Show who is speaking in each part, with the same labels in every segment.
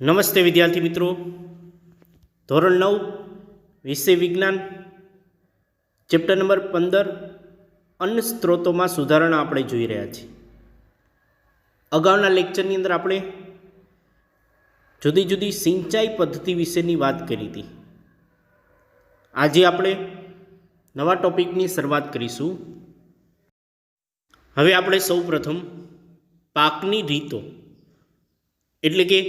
Speaker 1: નમસ્તે વિદ્યાર્થી મિત્રો, ધોરણ 9 વિષય વિજ્ઞાન ચેપ્ટર નંબર 15 અન્ન સ્ત્રોતોમાં સુધારણા આપણે જોઈ રહ્યા છીએ. અગાઉના લેક્ચરની અંદર આપણે જુદી જુદી સિંચાઈ પદ્ધતિ વિશેની વાત કરી હતી. આજે આપણે નવા ટોપિકની શરૂઆત કરીશું. હવે આપણે સૌપ્રથમ પાકની રીતો એટલે કે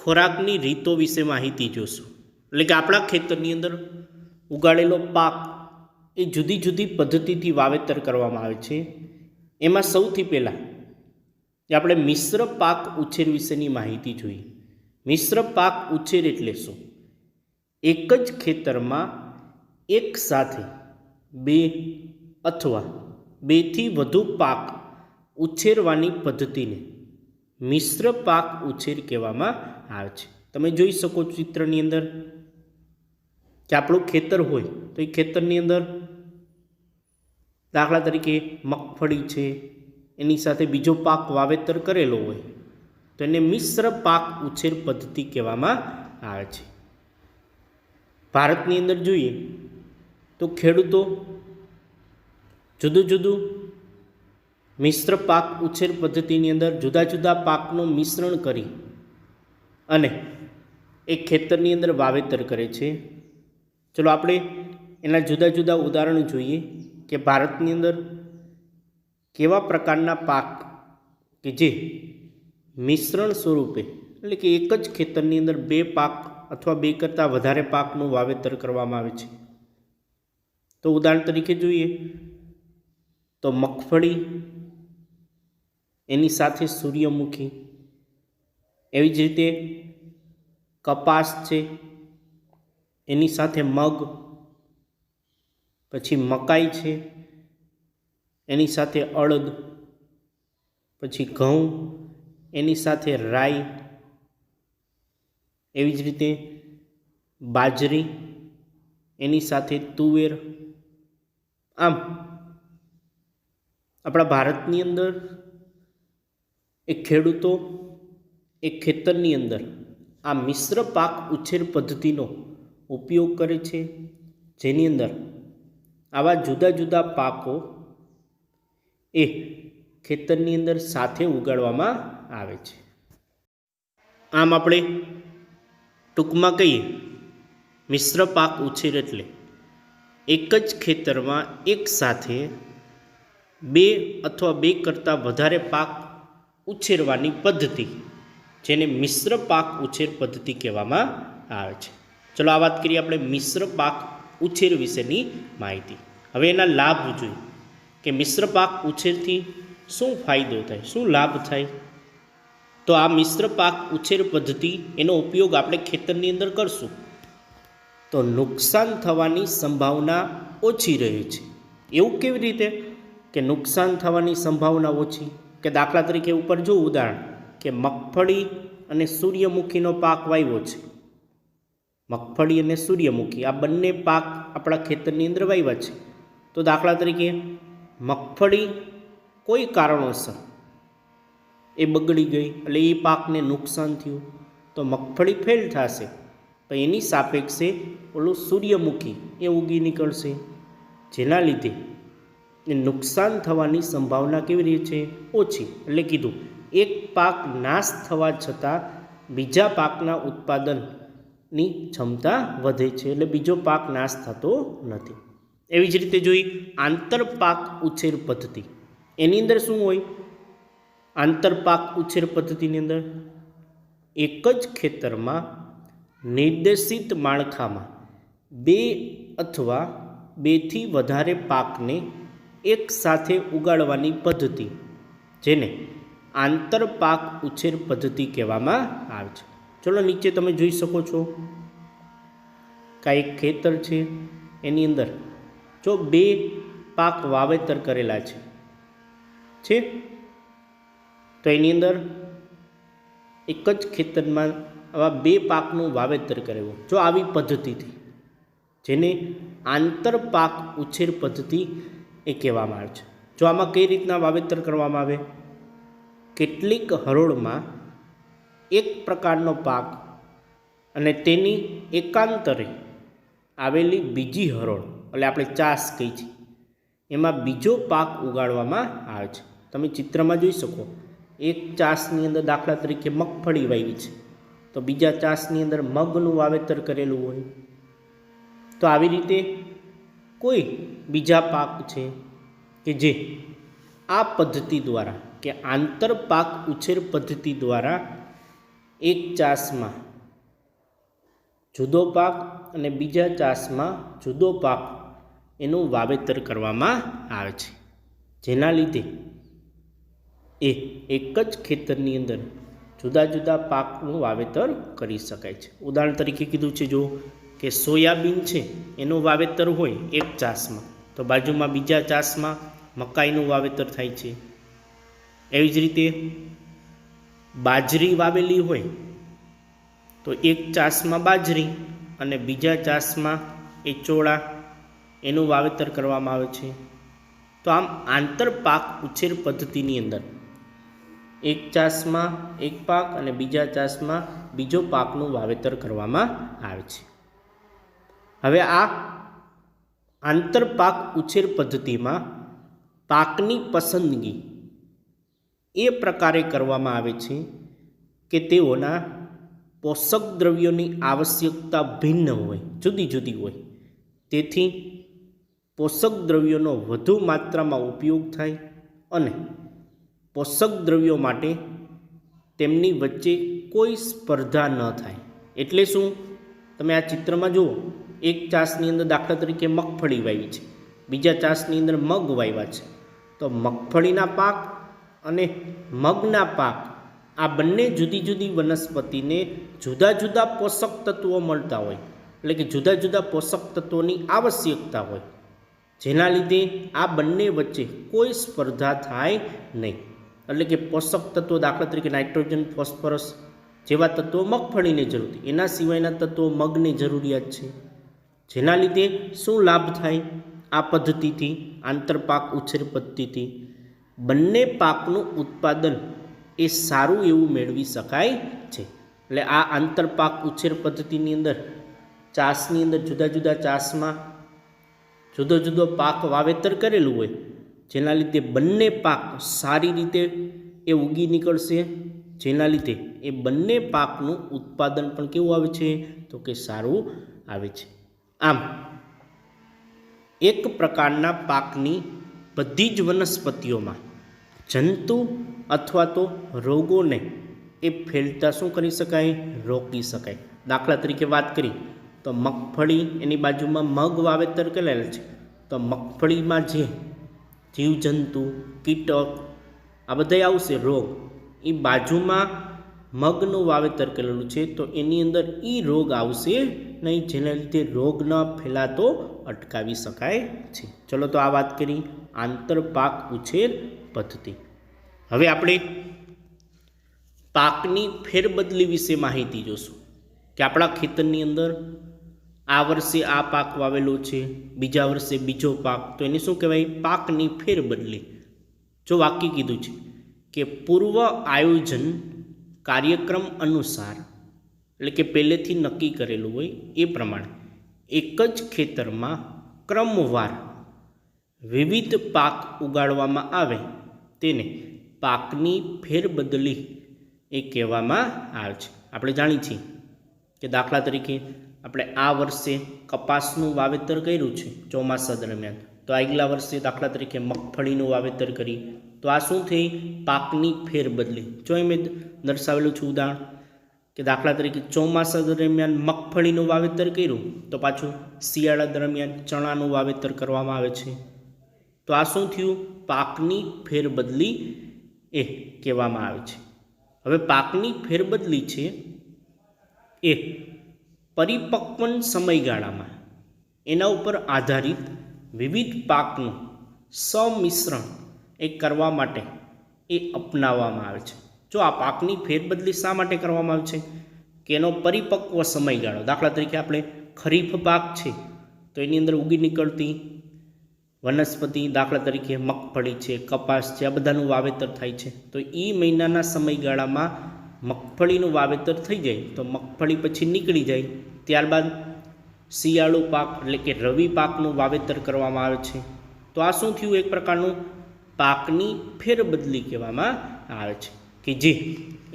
Speaker 1: ખોરાકની રીતો વિશે માહિતી જોશું. એટલે કે આપણા ખેતરની અંદર ઉગાડેલો પાક એ જુદી જુદી પદ્ધતિથી વાવેતર કરવામાં આવે છે. એમાં સૌથી પહેલાં આપણે મિશ્ર પાક ઉછેર વિશેની માહિતી જોઈએ. મિશ્ર પાક ઉછેર એટલે શું? એક જ ખેતરમાં એક સાથે બે અથવા બેથી વધુ પાક ઉછેરવાની પદ્ધતિને મિશ્ર પાક ઉછેર કહેવામાં આવે છે. તમે જોઈ શકો છો ચિત્રની અંદર કે આપણું ખેતર હોય તો એ ખેતરની અંદર દાખલા તરીકે મગફળી છે, એની સાથે બીજો પાક વાવેતર કરેલો હોય તો એને મિશ્ર પાક ઉછેર પદ્ધતિ કહેવામાં આવે છે. ભારતની અંદર જોઈએ તો ખેડૂતો જુદું જુદું મિશ્ર પાક ઉછેર પદ્ધતિની અંદર જુદા જુદા પાકનું મિશ્રણ કરી અને એ ખેતરની અંદર વાવેતર કરે છે. ચલો આપણે એના જુદા જુદા ઉદાહરણ જોઈએ કે ભારતની અંદર કેવા પ્રકારના પાક કે જે મિશ્રણ સ્વરૂપે એટલે કે એક જ ખેતરની અંદર બે પાક અથવા બે કરતાં વધારે પાકનું વાવેતર કરવામાં આવે છે. તો ઉદાહરણ તરીકે જોઈએ તો મગફળી, એની સાથે સૂર્યમુખી, એવી જ રીતે કપાસ છે, એની સાથે મગ, પછી મકાઈ છે, એની સાથે અડદ, પછી ઘઉં, એની સાથે રાઈ, એવી જ રીતે બાજરી, એની સાથે તુવેર. આમ આપણા ભારતની અંદર એ ખેડૂતો એક ખેતરની અંદર આ મિશ્ર પાક ઉછેર પદ્ધતિનો ઉપયોગ કરે છે, જેની અંદર આવા જુદા જુદા પાકો એ ખેતરની અંદર સાથે ઉગાડવામાં આવે છે. આમ આપણે ટૂંકમાં કહીએ મિશ્ર પાક ઉછેર એટલે એક જ ખેતરમાં એક સાથે બે અથવા બે કરતાં વધારે પાક ઉછેરવાની પદ્ધતિ, જેને મિશ્ર પાક ઉછેર પદ્ધતિ કહેવામાં આવે છે. ચલો આ વાત કરીએ આપણે મિશ્ર પાક ઉછેર વિશેની માહિતી. હવે એના લાભ જોઈએ કે મિશ્ર પાક ઉછેરથી શું ફાયદો થાય, શું લાભ થાય. તો આ મિશ્ર પાક ઉછેર પદ્ધતિ એનો ઉપયોગ આપણે ખેતરની અંદર કરશું તો નુકસાન થવાની સંભાવના ઓછી રહે છે. એવું કેવી રીતે કે નુકસાન થવાની સંભાવના ઓછી? કે દાખલા તરીકે ઉપર જો ઉદાહરણ કે મગફળી અને સૂર્યમુખીનો પાક વાવ્યો છે. મગફળી અને સૂર્યમુખી આ બંને પાક આપણા ખેતરની અંદર વાવ્યા છે. તો દાખલા તરીકે મગફળી કોઈ કારણોસર એ બગડી ગઈ એટલે એ પાકને નુકસાન થયું તો મગફળી ફેલ થશે, તો એની સાપેક્ષે ઓલું સૂર્યમુખી એ ઉગી નીકળશે, જેના લીધે એ નુકસાન થવાની સંભાવના કેવી રહે છે? ઓછી. એટલે કીધું એક પાક નાશ થવા છતાં બીજા પાકના ઉત્પાદનની ક્ષમતા વધે છે, એટલે બીજો પાક નાશ થતો નથી. એવી જ રીતે જોઈ આંતરપાક ઉછેર પદ્ધતિ. એની અંદર શું હોય? આંતરપાક ઉછેર પદ્ધતિની અંદર એક જ ખેતરમાં નિર્દેશિત માળખામાં બે અથવા બેથી વધારે પાકને એક સાથે ઉગાડવાની પદ્ધતિ, જેને આંતરપાક ઉછેર પદ્ધતિ કહેવામાં આવે છે. ચલો નીચે તમે જોઈ શકો છો કે એક ખેતર છે, એની અંદર જો બે પાક વાવેતર કરેલા છે તો એની અંદર એક જ ખેતરમાં આવા બે પાકનું વાવેતર કરેલું જો આવી પદ્ધતિથી, જેને આંતરપાક ઉછેર પદ્ધતિ એ કહેવામાં આવે છે. જો આમાં કઈ રીતના વાવેતર કરવામાં આવે? કેટલીક હરોળમાં એક પ્રકારનો પાક અને તેની એકાંતરે આવેલી બીજી હરોળ એટલે આપણે ચાસ કહી છે એમાં બીજો પાક ઉગાડવામાં આવે છે. તમે ચિત્રમાં જોઈ શકો, એક ચાસની અંદર દાખલા તરીકે મગફળી વાવી છે તો બીજા ચાસની અંદર મગનું વાવેતર કરેલું હોય. તો આવી રીતે કોઈ બીજા પાક છે કે જે આ પદ્ધતિ દ્વારા કે આંતરપાક ઉછેર પદ્ધતિ દ્વારા એક ચાસમાં જુદો પાક અને બીજા ચાસમાં જુદો પાક એનું વાવેતર કરવામાં આવે છે, જેના લીધે એ એક જ ખેતરની અંદર જુદા જુદા પાકનું વાવેતર કરી શકાય છે. ઉદાહરણ તરીકે કીધું છે જો કે સોયાબીન છે એનું વાવેતર હોય એક ચાસમાં તો બાજુમાં બીજા ચાસમાં મકાઈનું વાવેતર થાય છે. એવી જ રીતે બાજરી વાવેલી હોય તો એક ચાસમાં બાજરી અને બીજા ચાસમાં એ ચોળા એનું વાવેતર કરવામાં આવે છે. તો આમ આંતરપાક ઉછેર પદ્ધતિની અંદર એક ચાસમાં એક પાક અને બીજા ચાસમાં બીજો પાકનું વાવેતર કરવામાં આવે છે. હવે આ આંતરપાક ઉછેર પદ્ધતિમાં પાકની પસંદગી એ પ્રકારે કરવામાં આવે છે કે તેઓના પોષક દ્રવ્યોની આવશ્યકતા ભિન્ન હોય, જુદી જુદી હોય. તેથી પોષક દ્રવ્યોનો વધુ માત્રામાં ઉપયોગ થાય અને પોષક દ્રવ્યો માટે તેમની વચ્ચે કોઈ સ્પર્ધા ન થાય. એટલે શું, તમે આ ચિત્રમાં જુઓ, એક ચાસની અંદર દાખલા તરીકે મગફળી વાવી છે, બીજા ચાસની અંદર મગ વાવ્યા છે. તો મગફળીના પાક અને મગના પાક આ બંને જુદી જુદી વનસ્પતિને જુદા જુદા પોષક તત્વો મળતા હોય, એટલે કે જુદા જુદા પોષક તત્વોની આવશ્યકતા હોય, જેના લીધે આ બંને વચ્ચે કોઈ સ્પર્ધા થાય નહીં. એટલે કે પોષક તત્વો દાખલા તરીકે નાઇટ્રોજન, ફોસ્ફરસ જેવા તત્વો મગફળીને જરૂર, એના સિવાયના તત્વો મગને જરૂરિયાત છે. જેના લીધે શું લાભ થાય, આ પદ્ધતિથી આંતરપાક ઉછેર પદ્ધતિથી બંને પાકનું ઉત્પાદન એ સારું એવું મેળવી શકાય છે. એટલે આ આંતરપાક ઉછેર પદ્ધતિની અંદર ચાસની અંદર જુદા જુદા ચાસમાં જુદો જુદો પાક વાવેતર કરેલું હોય, જેના લીધે બંને પાક સારી રીતે એ ઉગી નીકળશે, જેના લીધે એ બંને પાકનું ઉત્પાદન પણ કેવું આવે છે તો કે સારું આવે છે. આમ એક પ્રકારના પાકની બધી જ વનસ્પતિઓમાં જંતુ અથવા તો રોગોને એ ફેલતા શું કરી શકાય, રોકી શકાય. દાખલા તરીકે વાત કરી તો મગફળી એની બાજુમાં મગ વાવેતર કરેલ છે, તો મગફળીમાં જે જીવજંતુ, કીટક આ બધા આવશે રોગ, એ બાજુમાં મગનું વાવેતર કરેલું છે તો એની અંદર એ રોગ આવશે નહીં, જેના લીધે રોગ ન ફેલાતો અટકાવી શકાય છે. ચલો તો આ વાત કરી આંતરપાક ઉછેર પદ્ધતિ. હવે આપણે પાકની ફેરબદલી વિશે માહિતી જોશું કે આપણા ખેતરની અંદર આ વર્ષે આ પાક વાવેલો છે, બીજા વર્ષે બીજો પાક, તો એને શું કહેવાય, પાકની ફેરબદલી. જો વાક્ય કીધું છે કે પૂર્વ આયોજન કાર્યક્રમ અનુસાર, એટલે કે પહેલેથી નક્કી કરેલું હોય એ પ્રમાણે એક જ ખેતરમાં ક્રમવાર વિવિધ પાક ઉગાડવામાં આવે તેને પાકની ફેરબદલી એ કહેવામાં આવે છે. આપણે જાણીએ છીએ કે દાખલા તરીકે આપણે આ વર્ષે કપાસનું વાવેતર કર્યું છે ચોમાસા દરમિયાન, તો આગલા વર્ષે દાખલા તરીકે મગફળીનું વાવેતર કરી, તો આ શું થઈ, પાકની ફેરબદલી. જો મેં દર્શાવેલું છે ઉદાહરણ કે દાખલા તરીકે ચોમાસા દરમિયાન મગફળીનું વાવેતર કર્યું તો પાછું શિયાળા દરમિયાન ચણાનું વાવેતર કરવામાં આવે છે. તો આ શું થયું, પાકની ફેરબદલી એ કહેવામાં આવે છે. હવે પાકની ફેરબદલી છે એ પરિપક્વન સમયગાળામાં એના ઉપર આધારિત વિવિધ પાકનું સંમિશ્રણ એ કરવા માટે એ અપનાવવામાં આવે છે. જો આ પાકની ફેરબદલી શા માટે કરવામાં આવે છે કે એનો પરિપક્વ સમયગાળો, દાખલા તરીકે આપણે ખરીફ પાક છે તો એની અંદર ઉગી નીકળતી વનસ્પતિ દાખલા તરીકે મગફળી છે, કપાસ છે, આ બધાનું વાવેતર થાય છે. તો એ મહિનાના સમયગાળામાં મગફળીનું વાવેતર થઈ જાય તો મગફળી પછી નીકળી જાય, ત્યારબાદ શિયાળુ પાક એટલે કે રવિ પાકનું વાવેતર કરવામાં આવે છે. તો આ શું થયું? એક પ્રકારનું પાકની ફેરબદલી કહેવામાં આવે છે કે જે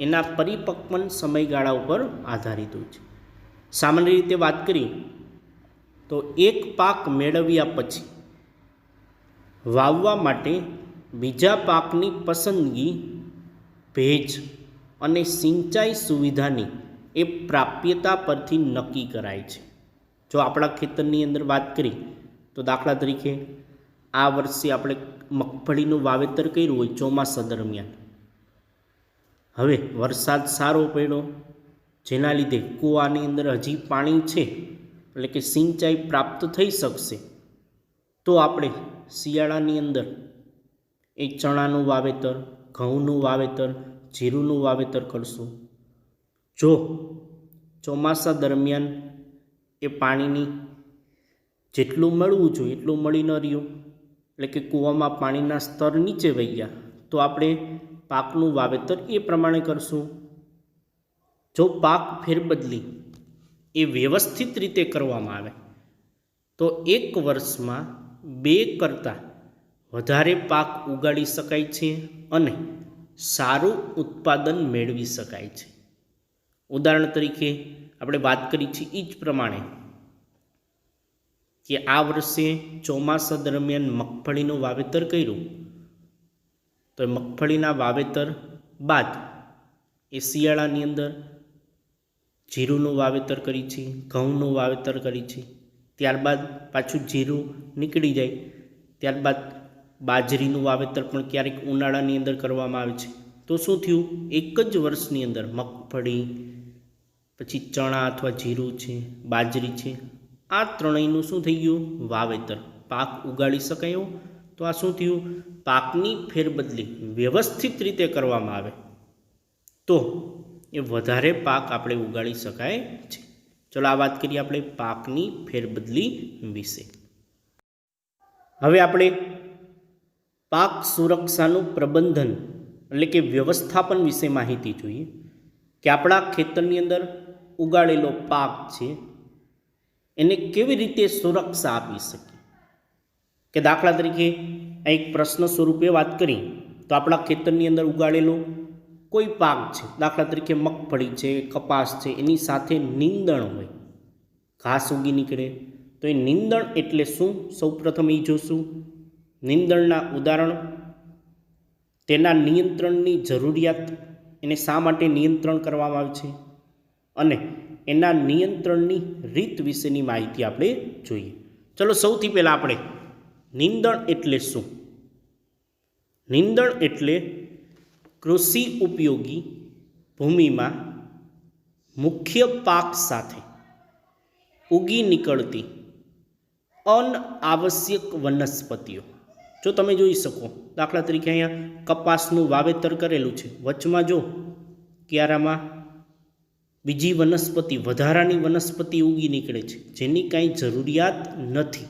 Speaker 1: એના પરિપક્વન સમયગાળા ઉપર આધારિત હોય છે. સામાન્ય રીતે વાત કરીએ તો એક પાક મેળવ્યા પછી વાવવા માટે બીજા પાકની પસંદગી ભેજ અને સિંચાઈ સુવિધાની એ પ્રાપ્યતા પરથી નક્કી કરાય છે. જો આપણા ખેતરની અંદર વાત કરી તો દાખલા તરીકે આ વર્ષે આપણે મગફળીનું વાવેતર કર્યું હોય ચોમાસા દરમિયાન. હવે વરસાદ સારો પડ્યો, જેના લીધે કૂવાની અંદર હજી પાણી છે, એટલે કે સિંચાઈ પ્રાપ્ત થઈ શકશે, તો આપણે શિયાળાની અંદર એ ચણાનું વાવેતર, ઘઉંનું વાવેતર, જીરુંનું વાવેતર કરશું. જો ચોમાસા દરમિયાન એ પાણીની જેટલું મળવું જોઈએ એટલું મળી ન રહ્યું, એટલે કે કૂવામાં પાણીના સ્તર નીચે વહી ગયા, તો આપણે પાકનું વાવેતર એ પ્રમાણે કરશું. જો પાક ફેરબદલી એ વ્યવસ્થિત રીતે કરવામાં આવે તો એક વર્ષમાં 2 કરતાં વધારે પાક ઉગાડી શકાય છે અને સારું ઉત્પાદન મેળવી શકાય છે. ઉદાહરણ તરીકે આપણે વાત કરી છે એ જ પ્રમાણે કે આ વર્ષે ચોમાસા દરમિયાન મગફળીનું વાવેતર કર્યું, તો મગફળીના વાવેતર બાદ એ શિયાળાની અંદર જીરુંનું વાવેતર કરી છે, ઘઉંનું વાવેતર કરી છે, ત્યારબાદ પાછું જીરું નીકળી જાય, ત્યારબાદ બાજરીનું વાવેતર પણ ક્યારેક ઉનાળાની અંદર કરવામાં આવે છે. તો શું થયું? એક જ વર્ષની અંદર મગફળી, પછી ચણા અથવા જીરું છે, બાજરી છે, આ ત્રણેયનું શું થઈ ગયું? વાવેતર, પાક ઉગાડી શકાયો. તો આ શું થયું? પાકની ફેરબદલી વ્યવસ્થિત રીતે કરવામાં આવે તો એ વધારે પાક આપણે ઉગાડી શકાય છે. ચલો આ વાત કરીએ આપણે પાકની ફેરબદલી વિશે. હવે આપણે પાક સુરક્ષાનું પ્રબંધન એટલે કે વ્યવસ્થાપન વિશે માહિતી જોઈએ કે આપણા ખેતરની અંદર ઉગાડેલો પાક છે એને કેવી રીતે સુરક્ષા આપી શકીએ. કે દાખલા તરીકે એક પ્રશ્ન સ્વરૂપે વાત કરી તો આપણા ખેતરની અંદર ઉગાડેલો કોઈ પાક છે, દાખલા તરીકે મગફળી છે, કપાસ છે, એની સાથે નીંદણ હોય, ઘાસ ઉગી નીકળે, તો એ નીંદણ એટલે શું? સૌપ્રથમ એ જોશું. નીંદણના ઉદાહરણ, તેના નિયંત્રણની જરૂરિયાત, એને શા માટે નિયંત્રણ કરવામાં આવે છે, અને એના નિયંત્રણની રીત વિશેની માહિતી આપણે જોઈએ. ચલો સૌથી પહેલાં આપણે નીંદણ એટલે શું? નીંદણ એટલે કૃષિ ઉપયોગી ભૂમિમાં મુખ્ય પાક સાથે ઉગી નીકળતી અનાવશ્યક વનસ્પતિઓ. જો તમે જોઈ શકો, દાખલા તરીકે અહીંયા કપાસનું વાવેતર કરેલું છે, વચમાં જો ક્યારામાં બીજી વનસ્પતિ, વધારાની વનસ્પતિ ઉગી નીકળે છે જેની કાંઈ જરૂરિયાત નથી.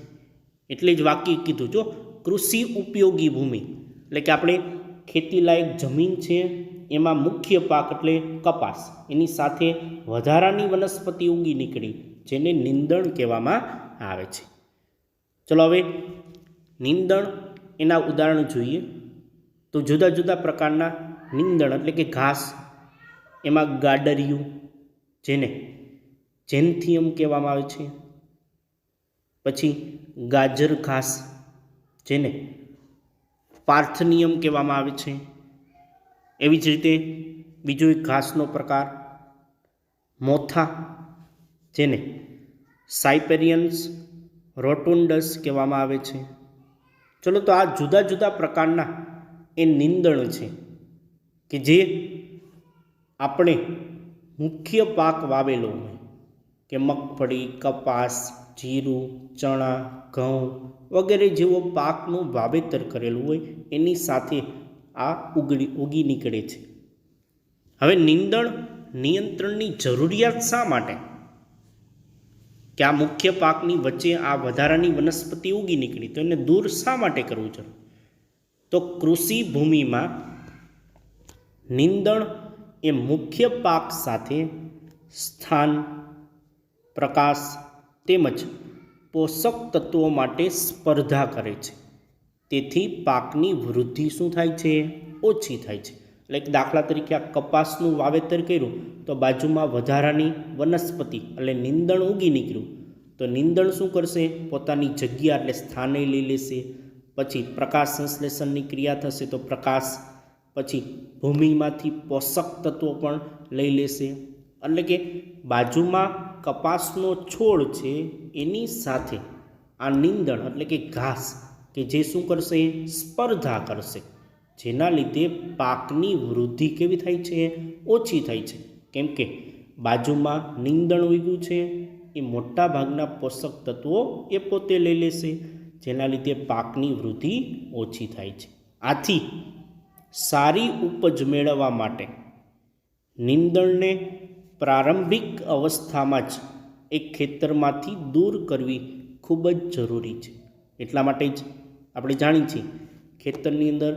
Speaker 1: એટલે જ વાક્ય કીધું, જો કૃષિ ઉપયોગી ભૂમિ એટલે કે આપણે ખેતીલાયક જમીન છે એમાં મુખ્ય પાક એટલે કપાસ, એની સાથે વધારાની વનસ્પતિ ઉગી નીકળી જેને નીંદણ કહેવામાં આવે છે. ચલો હવે નીંદણ એના ઉદાહરણ જોઈએ તો જુદા જુદા પ્રકારના નીંદણ એટલે કે ઘાસ, એમાં ગાડરિયું જેને જેન્થિયમ કહેવામાં આવે છે, પછી ગાજર ઘાસ જેને પાર્થનિયમ કહેવામાં આવે છે, એવી જ રીતે બીજો એક ઘાસનો પ્રકાર મોથા જેને સાયપેરિયન્સ રોટુન્ડસ કહેવામાં આવે છે. ચલો તો આ જુદા જુદા પ્રકારના એ નીંદણ છે કે જે આપણે મુખ્ય પાક વાવેલો હોય કે મગફળી, કપાસ, જીરું, ચણા, ઘઉં વગેરે જેવો પાકનું વાવેતર કરેલું હોય એની સાથે આ ઉગી નીકળે છે. હવે નીંદણ નિયંત્રણની જરૂરિયાત શા માટે? કે આ મુખ્ય પાકની વચ્ચે આ વધારાની વનસ્પતિ ઉગી નીકળી, તો એને દૂર શા માટે કરવું જરૂર? તો કૃષિ ભૂમિમાં નીંદણ એ મુખ્ય પાક સાથે સ્થાન, પ્રકાશ તેમજ પોષક તત્વો માટે સ્પર્ધા કરે છે. તેથી પાકની વૃદ્ધિ શું થાય છે? ઓછી થાય છે. એટલે કે દાખલા તરીકે આ કપાસનું વાવેતર કર્યું તો બાજુમાં વધારાની વનસ્પતિ એટલે નીંદણ ઉગી નીકળ્યું, તો નીંદણ શું કરશે? પોતાની જગ્યા એટલે સ્થાને લઈ લેશે. પછી પ્રકાશ સંશ્લેષણની ક્રિયા થશે તો પ્રકાશ, પછી ભૂમિમાંથી પોષક તત્વો પણ લઈ લેશે. એટલે કે બાજુમાં કપાસનો છોડ છે એની સાથે આ નીંદણ એટલે કે ઘાસ કે જે શું કરશે? સ્પર્ધા કરશે, જેના લીધે પાકની વૃદ્ધિ કેવી થાય છે? ઓછી થાય છે. કેમ કે બાજુમાં નીંદણ ઉગ્યું છે, એ મોટા ભાગના પોષક તત્વો એ પોતે લઈ લેશે, જેના લીધે પાકની વૃદ્ધિ ઓછી થાય છે. આથી સારી ઉપજ મેળવવા માટે નીંદણને પ્રારંભિક અવસ્થામાં જ એક ખેતરમાંથી દૂર કરવી ખૂબ જ જરૂરી છે. એટલા માટે જ આપણે જાણીએ છીએ ખેતરની અંદર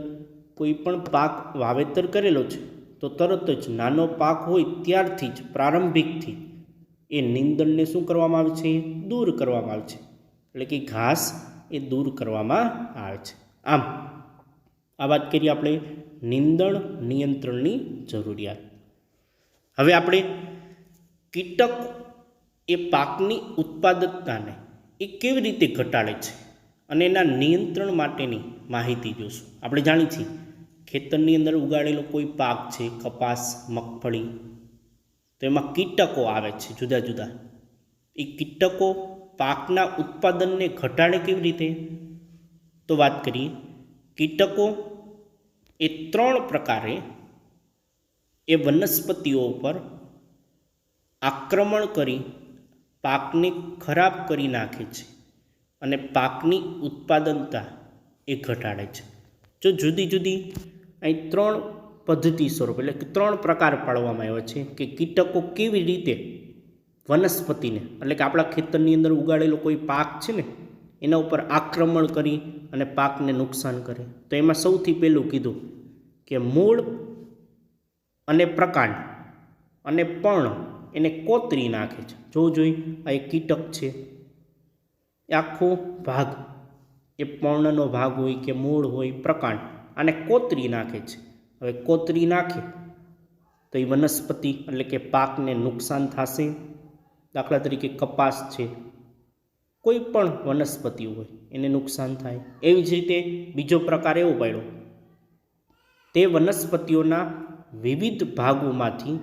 Speaker 1: કોઈ પણ પાક વાવેતર કરેલો છે તો તરત જ નાનો પાક હોય ત્યારથી જ પ્રારંભિકથી એ નીંદણને શું કરવામાં આવે છે? દૂર કરવામાં આવે છે. એટલે કે ઘાસ એ દૂર કરવામાં આવે છે. આમ આ વાત કરીએ આપણે નીંદણ નિયંત્રણની જરૂરિયાત. હવે આપણે કીટક એ પાકની ઉત્પાદકતાને એ કેવી રીતે ઘટાડે છે અને એના નિયંત્રણ માટેની માહિતી જોઈશું. આપણે જાણીએ છીએ ખેતરની અંદર ઉગાડેલો કોઈ પાક છે, કપાસ, મગફળી, તો એમાં કીટકો આવે છે જુદા જુદા. એ કીટકો પાકના ઉત્પાદનને ઘટાડે કેવી રીતે? તો વાત કરીએ. કીટકો એ 3 પ્રકારે એ વનસ્પતિઓ પર આક્રમણ કરી પાકને ખરાબ કરી નાખે છે અને પાકની ઉત્પાદનતા એ ઘટાડે છે. જો જુદી જુદી અહીં 3 પદ્ધતિ સ્વરૂપ એટલે કે 3 પ્રકાર પાડવામાં આવ્યા છે કે કીટકો કેવી રીતે વનસ્પતિને એટલે કે આપણા ખેતરની અંદર ઉગાડેલો કોઈ પાક છે ને એના ઉપર આક્રમણ કરી અને પાકને નુકસાન કરે. તો એમાં સૌથી પહેલું કીધું કે મૂળ અને પ્રકાંડ અને પર્ણ એને કોતરી નાખે છે. જોઈ આ એક કીટક છે, એ આખો ભાગ એ પર્ણનો ભાગ હોય કે મૂળ હોય, પ્રકાંડ આને કોતરી નાખે છે. હવે કોતરી નાખે તો એ વનસ્પતિ એટલે કે પાકને નુકસાન થશે. દાખલા તરીકે કપાસ છે, કોઈ પણ વનસ્પતિ હોય એને નુકસાન થાય. એવી જ રીતે બીજો પ્રકાર એવો પાડ્યો, તે વનસ્પતિઓના વિવિધ ભાગોમાંથી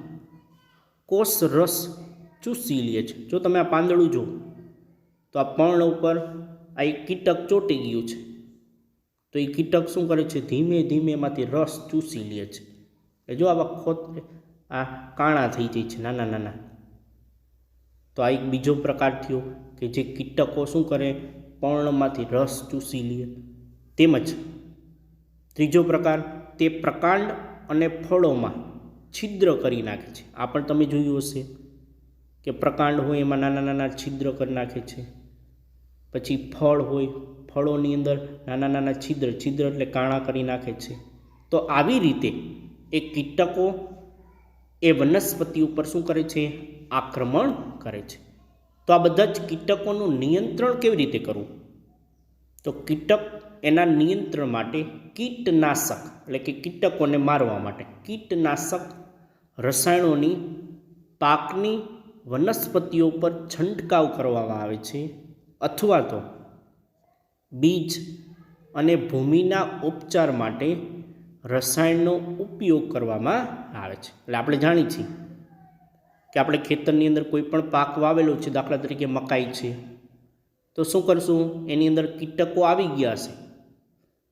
Speaker 1: કોષ રસ ચૂસી લે છે. જો તમે આ પાંદડું જુઓ તો આ પર્ણ ઉપર આ એક કીટક ચોંટી ગયું છે, તો એ કીટક શું કરે છે? ધીમે ધીમે એમાંથી રસ ચૂસી લે છે. એ જો આવા આ કાણા થઈ જાય છે નાના નાના. તો આ એક બીજો પ્રકાર થયો કે જે કીટકો શું કરે? પર્ણમાંથી રસ ચૂસી લે. તેમજ ત્રીજો પ્રકાર, તે પ્રકાંડ અને ફળોમાં છિદ્ર કરી નાખે છે. આ પણ તમે જોયું હશે કે પ્રકાંડ હોય એમાં નાના નાના છિદ્ર કરી નાખે છે. પછી ફળ હોય, ફળોની અંદર નાના નાના છિદ્ર એટલે કાણા કરી નાખે છે. તો આવી રીતે એ કીટકો એ વનસ્પતિ ઉપર શું કરે છે? આક્રમણ કરે છે. તો આ બધા જ કીટકોનું નિયંત્રણ કેવી રીતે કરવું? તો કીટક એના નિયંત્રણ માટે કીટનાશક એટલે કે કીટકોને મારવા માટે કીટનાશક રસાયણોની પાકની વનસ્પતિઓ પર છંટકાવ કરવામાં આવે છે, અથવા તો બીજ અને ભૂમિના ઉપચાર માટે રસાયણનો ઉપયોગ કરવામાં આવે છે. એટલે આપણે જાણીએ છીએ કે આપણે ખેતરની અંદર કોઈ પણ પાક વાવેલો છે, દાખલા તરીકે મકાઈ છે, તો શું કરશું? એની અંદર કીટકો આવી ગયા છે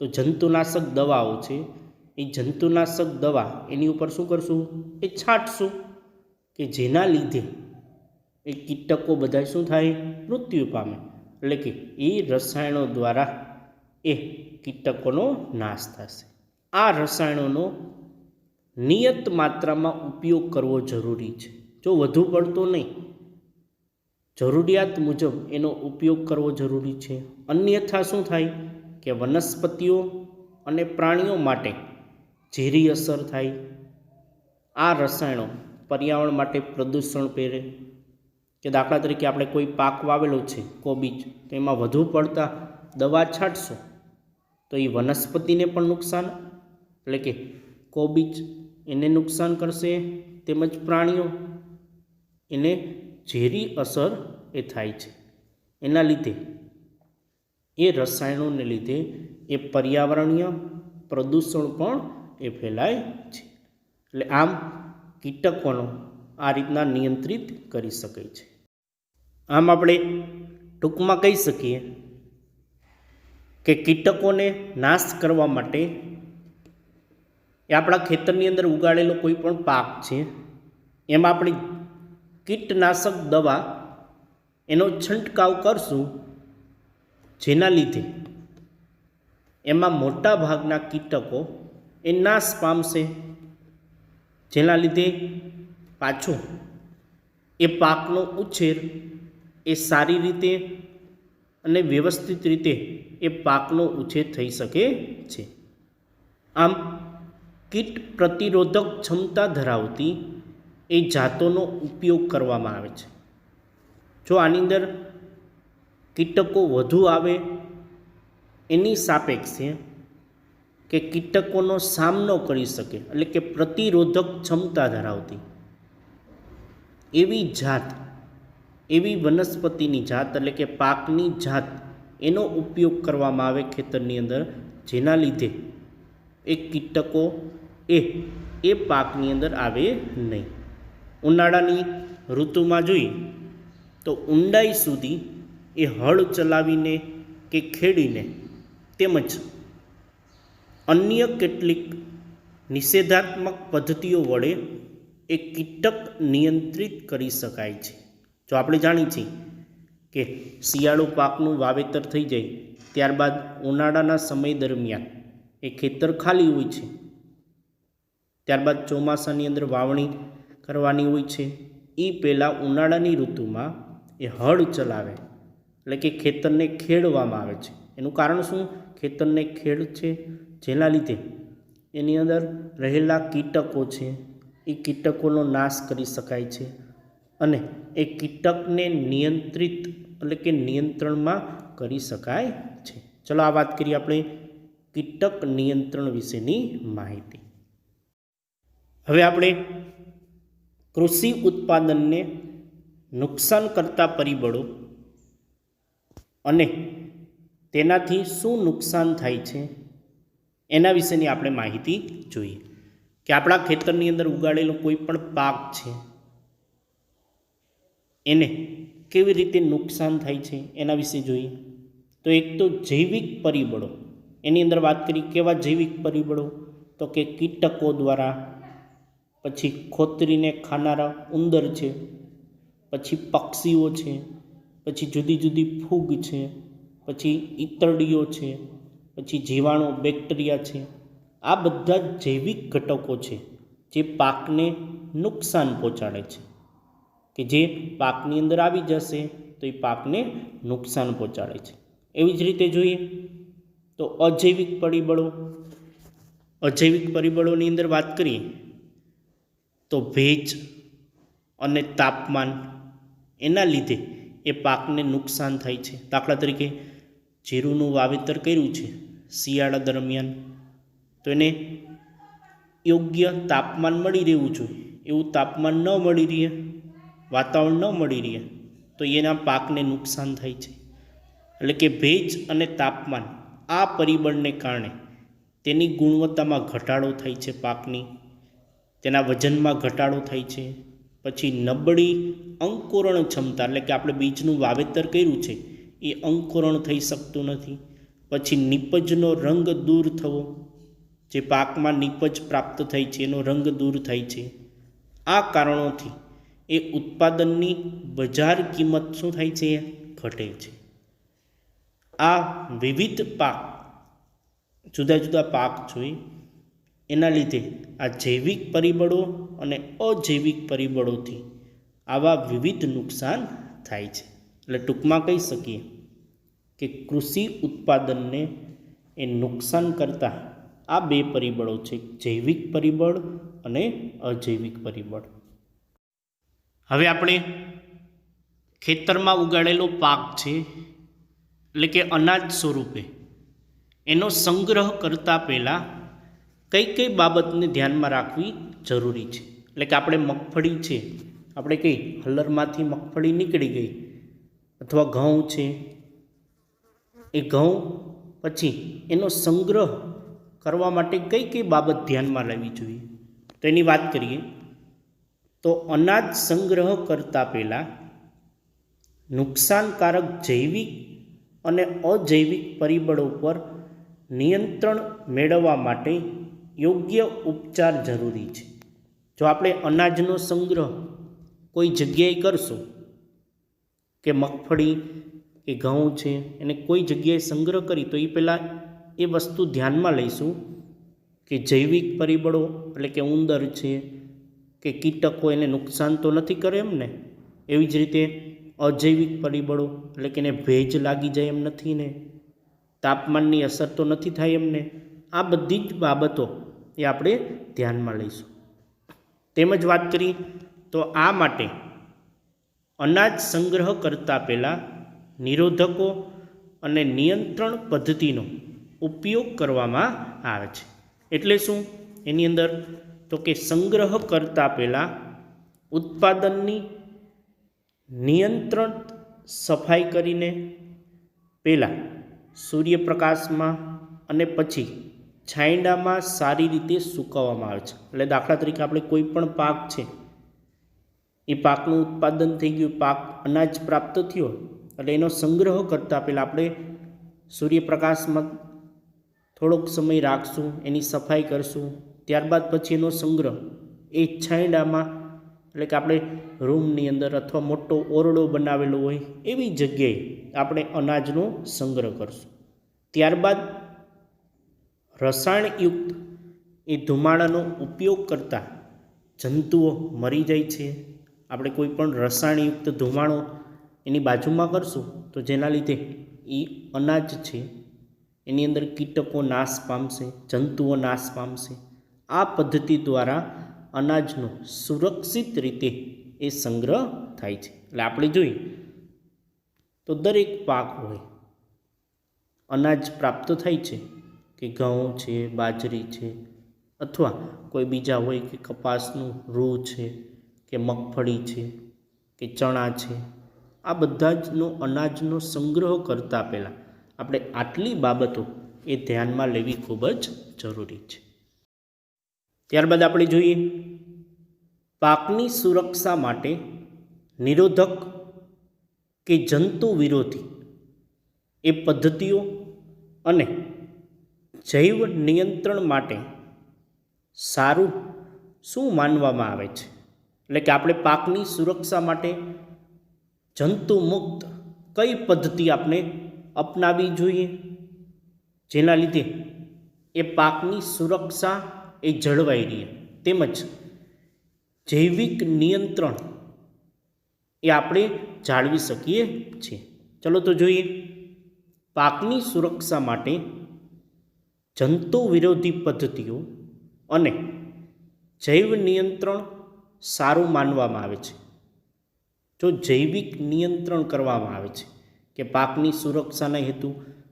Speaker 1: તો જંતુનાશક દવાઓ છે, એ જંતુનાશક દવા એની ઉપર શું કરશું? એ છાંટશું કે જેના લીધે એ કીટકો બધા શું થાય? મૃત્યુ પામે. એટલે કે એ રસાયણો દ્વારા એ કીટકોનો નાશ થશે. આ રસાયણોનો નિયત માત્રામાં ઉપયોગ કરવો જરૂરી છે. જો વધુ પડતો નહીં, જરૂરિયાત મુજબ એનો ઉપયોગ કરવો જરૂરી છે. અન્યથા શું થાય કે વનસ્પતિઓ અને પ્રાણીઓ માટે ઝેરી અસર થાય. આ રસાયણો પર્યાવરણ માટે પ્રદૂષણ પહેરે કે દાખલા તરીકે આપણે કોઈ પાક વાવેલો છે કોબીજ, તો એમાં વધુ પડતા દવા છાંટશો તો એ વનસ્પતિને પણ નુકસાન, એટલે કે કોબીજ એને નુકસાન કરશે, તેમજ પ્રાણીઓ એને ઝેરી અસર એ થાય છે. એના લીધે એ રસાયણોને લીધે એ પર્યાવરણીય પ્રદૂષણ પણ એ ફેલાય છે. એટલે આમ કીટકોનો આ રીતના નિયંત્રિત કરી શકાય છે. આમ આપણે ટૂંકમાં કહી શકીએ કે કીટકોને નાશ કરવા માટે એ આપણા ખેતરની અંદર ઉગાડેલો કોઈ પણ પાક છે એમાં આપણે કીટનાશક દવા એનો છંટકાવ કરશું, જેના લીધે એમાં મોટા ભાગના કીટકો એ નાશ પામશે, જેના લીધે પાછો એ પાકનો ઉછેર એ સારી રીતે અને વ્યવસ્થિત રીતે એ પાકનો ઉછેર થઈ શકે છે. આમ કીટ પ્રતિરોધક ક્ષમતા ધરાવતી એ જાતોનો ઉપયોગ કરવામાં આવે છે. જો આની અંદર કીટકો વધુ આવે એની સાપેક્ષે કે કીટકોનો સામનો કરી શકે, એટલે કે પ્રતિરોધક ક્ષમતા ધરાવતી એવી જાત, એવી વનસ્પતિની જાત એટલે કે પાકની જાત એનો ઉપયોગ કરવામાં આવે ખેતરની અંદર, જેના લીધે એ કીટકો એ પાકની અંદર આવે નહીં. ઉનાળાની ઋતુમાં જોઈએ તો ઊંડાઈ સુધી એ હળ ચલાવીને કે ખેડીને તેમજ અન્ય કેટલીક નિષેધાત્મક પદ્ધતિઓ વડે એ કીટક નિયંત્રિત કરી શકાય છે. જો આપણે જાણીએ છીએ કે શિયાળુ પાકનું વાવેતર થઈ જાય ત્યારબાદ ઉનાળાના સમય દરમિયાન એ ખેતર ખાલી હોય છે, ત્યારબાદ ચોમાસાની અંદર વાવણી કરવાની હોય છે. એ પહેલાં ઉનાળાની ઋતુમાં એ હળ ચલાવે, એટલે કે ખેતરને ખેડવામાં આવે છે. એનું કારણ શું? ખેતરને ખેડ છે, જેના લીધે એની અંદર રહેલા કીટકો છે એ કીટકોનો નાશ કરી શકાય છે અને એ કીટકને નિયંત્રિત એટલે કે નિયંત્રણમાં કરી શકાય છે. ચલો આ વાત કરીએ આપણે કીટક નિયંત્રણ વિશેની માહિતી. હવે આપણે કૃષિ ઉત્પાદનને નુકસાન કરતા પરિબળો અને તેનાથી શું નુકસાન થાય છે એના વિશેની આપણે માહિતી જોઈએ. કે આપણા ખેતરની અંદર ઉગાડેલો કોઈ પણ પાક છે એને કેવી રીતે નુકસાન થાય છે એના વિશે જોઈએ. તો એક તો જૈવિક પરિબળો, એની અંદર વાત કરી કેવા જૈવિક પરિબળો, તો કે કીટકો દ્વારા, પછી ખોતરીને ખાનારા ઉંદર છે, પછી પક્ષીઓ છે, પછી જુદી જુદી ફૂગ છે, પછી ઈતરડીઓ છે, પછી જીવાણુ બેક્ટેરિયા છે. આ બધા જૈવિક ઘટકો છે જે પાકને નુકસાન પહોંચાડે છે, કે જે પાકની અંદર આવી જશે તો એ પાકને નુકસાન પહોંચાડે છે. એવી જ રીતે જોઈએ તો અજૈવિક પરિબળો, અજૈવિક પરિબળોની અંદર વાત કરીએ તો ભેજ અને તાપમાન, એના લીધે એ પાકને નુકસાન થાય છે. દાખલા તરીકે જીરુંનું વાવેતર કર્યું છે શિયાળા દરમિયાન, તો એને યોગ્ય તાપમાન મળી રહેવું જોઈએ, એવું તાપમાન ન મળી રહે, વાતાવરણ ન મળી રહે તો એના પાકને નુકસાન થાય છે. એટલે કે ભેજ અને તાપમાન આ પરિબળને કારણે તેની ગુણવત્તામાં ઘટાડો થાય છે પાકની, તેના વજનમાં ઘટાડો થાય છે. પછી નબળી અંકુરણ ક્ષમતા, એટલે કે આપણે બીજનું વાવેતર કર્યું છે એ અંકુરણ થઈ શકતું નથી. પછી નીપજનો રંગ દૂર થવો, જે પાકમાં નીપજ પ્રાપ્ત થઈ છે એનો રંગ દૂર થાય છે. આ કારણોથી એ ઉત્પાદનની બજાર કિંમત શું થાય છે? ઘટે છે. આ વિવિધ પાક, જુદા જુદા પાક જોઈએ એના લીધે આ જૈવિક પરિબળો અને અજૈવિક પરિબળોથી આવા વિવિધ નુકસાન થાય છે. એટલે ટૂંકમાં કહી શકીએ કે કૃષિ ઉત્પાદનને એ નુકસાન કરતા આ બે પરિબળો છે, જૈવિક પરિબળ અને અજૈવિક પરિબળ. હવે આપણે ખેતરમાં ઉગાડેલો પાક છે એટલે કે અનાજ સ્વરૂપે એનો સંગ્રહ કરતાં પહેલાં કઈ કઈ બાબતને ધ્યાનમાં રાખવી જરૂરી છે. એટલે કે આપણે મગફળી છે, આપણે કઈ હલ્લરમાંથી મગફળી નીકળી ગઈ અથવા ઘઉં છે, એ ઘઉં પછી એનો સંગ્રહ કરવા માટે કઈ કઈ બાબત ધ્યાનમાં લેવી જોઈએ તો એની વાત કરીએ તો અનાજ સંગ્રહ કરતાં પહેલાં નુકસાનકારક જૈવિક અને અજૈવિક પરિબળો પર નિયંત્રણ મેળવવા માટે યોગ્ય ઉપચાર જરૂરી છે. જો આપણે અનાજનો સંગ્રહ કોઈ જગ્યાએ કરશું કે મગફળી કે ઘઉં છે એને કોઈ જગ્યાએ સંગ્રહ કરી તો એ પહેલાં એ વસ્તુ ધ્યાનમાં લઈશું કે જૈવિક પરિબળો એટલે કે ઉંદર છે કે કીટકો એને નુકસાન તો નથી કરે એમ ને, એવી જ રીતે અજૈવિક પરિબળો એટલે કે એને ભેજ લાગી જાય એમ નથી ને, તાપમાનની અસર તો નથી થાય એમને. આ બધી જ બાબતો એ આપણે ધ્યાનમાં લઈશું. તેમજ વાત કરીએ તો આ માટે અનાજ સંગ્રહ કરતાં પહેલાં નિરોધકો અને નિયંત્રણ પદ્ધતિનો ઉપયોગ કરવામાં આવે છે. એટલે શું એની અંદર તો કે સંગ્રહ કરતાં પહેલાં ઉત્પાદનની નિયંત્રણ સફાઈ કરીને પહેલાં સૂર્યપ્રકાશમાં અને પછી છાંયડામાં સારી રીતે સૂકવવામાં આવે છે. એટલે દાખલા તરીકે આપણે કોઈ પણ પાક છે એ પાકનું ઉત્પાદન થઈ ગયું, પાક અનાજ પ્રાપ્ત થયો એટલે એનો સંગ્રહ કરતાં પહેલાં આપણે સૂર્યપ્રકાશમાં થોડોક સમય રાખશું, એની સફાઈ કરશું, ત્યારબાદ પછી એનો સંગ્રહ એ છાંયડામાં એટલે કે આપણે રૂમની અંદર અથવા મોટો ઓરડો બનાવેલો હોય એવી જગ્યાએ આપણે અનાજનો સંગ્રહ કરશું. ત્યારબાદ રસાયણયુક્ત એ ધુમાડાનો ઉપયોગ કરતાં જંતુઓ મરી જાય છે. આપણે કોઈ પણ રસાયણયુક્ત ધુમાડો એની બાજુમાં કરશું તો જેના લીધે એ અનાજ છે એની અંદર કીટકો નાશ પામશે, જંતુઓ નાશ પામશે. આ પદ્ધતિ દ્વારા અનાજનો સુરક્ષિત રીતે એ સંગ્રહ થાય છે. એટલે આપણે જોઈએ તો દરેક પાક હોય અનાજ પ્રાપ્ત થાય છે કે ઘઉં છે, બાજરી છે અથવા કોઈ બીજા હોય કે કપાસનું રૂ છે કે મગફળી છે કે ચણા છે, આ બધા જનો અનાજનો સંગ્રહ કરતાં પહેલાં આપણે આટલી બાબતો એ ધ્યાનમાં લેવી ખૂબ જ જરૂરી છે. ત્યારબાદ આપણે જોઈએ પાકની સુરક્ષા માટે નિરોધક કે જંતુ વિરોધી એ પદ્ધતિઓ અને જૈવ નિયંત્રણ માટે સારું શું માનવામાં આવે છે. એટલે કે આપણે પાકની સુરક્ષા માટે જંતુ મુક્ત કઈ પદ્ધતિ આપણે અપનાવવી જોઈએ જેના લીધે એ પાકની સુરક્ષા એ જળવાઈ રહે, તેમજ જૈવિક નિયંત્રણ એ આપણે જાળવી શકીએ છીએ. ચલો તો જોઈએ પાકની સુરક્ષા માટે જંતુ વિરોધી પદ્ધતિઓ અને જૈવ નિયંત્રણ સારું માનવામાં આવે છે. જો જૈવિક નિયંત્રણ કરવામાં આવે છે કે પાકની સુરક્ષાના હેતુ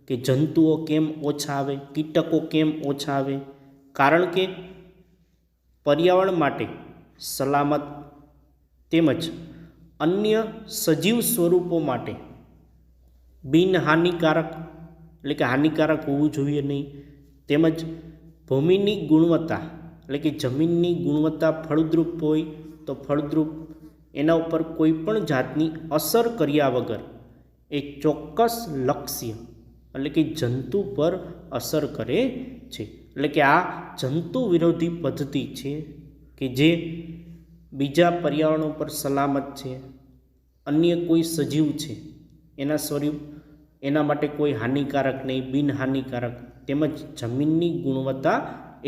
Speaker 1: કે જંતુઓ કેમ ઓછા આવે, કીટકો કેમ ઓછા આવે, કારણ કે પર્યાવરણ માટે સલામત તેમજ અન્ય સજીવ સ્વરૂપો માટે બિનહાનિકારક એટલે કે હાનિકારક હોવું જોઈએ નહીં, તેમજ ભૂમિની ગુણવત્તા એટલે કે જમીનની ગુણવત્તા ફળદ્રુપ હોય તો ફળદ્રુપ એના ઉપર કોઈ પણ જાતની અસર કર્યા વગર એ ચોક્કસ લક્ષ્ય એટલે કે જંતુ પર અસર કરે છે. એટલે કે આ જંતુ વિરોધી પદ્ધતિ છે કે જે બીજા પર્યાવરણ ઉપર સલામત છે, અન્ય કોઈ સજીવ છે એના સ્વરૂપ એના માટે કોઈ હાનિકારક નહીં, બિનહાનિકારક, તેમજ જમીનની ગુણવત્તા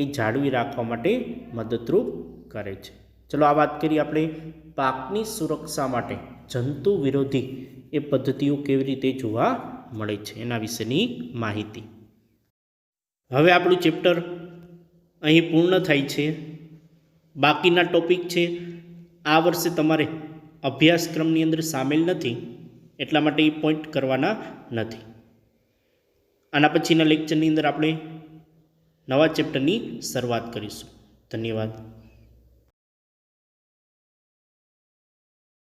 Speaker 1: એ જાળવી રાખવા માટે મદદરૂપ કરે છે. ચલો આ વાત કરીએ આપણે પાકની સુરક્ષા માટે જંતુ વિરોધી એ પદ્ધતિઓ કેવી રીતે જોવા મળે છે એના વિશેની માહિતી. હવે આપણું ચેપ્ટર અહીં પૂર્ણ થાય છે. બાકીના ટોપિક છે આ વર્ષે તમારે અભ્યાસક્રમની અંદર સામેલ નથી, એટલા માટે એ પોઈન્ટ કરવાના નથી. આના પછીના લેક્ચરની અંદર આપણે નવા ચેપ્ટરની શરૂઆત કરીશું. ધન્યવાદ.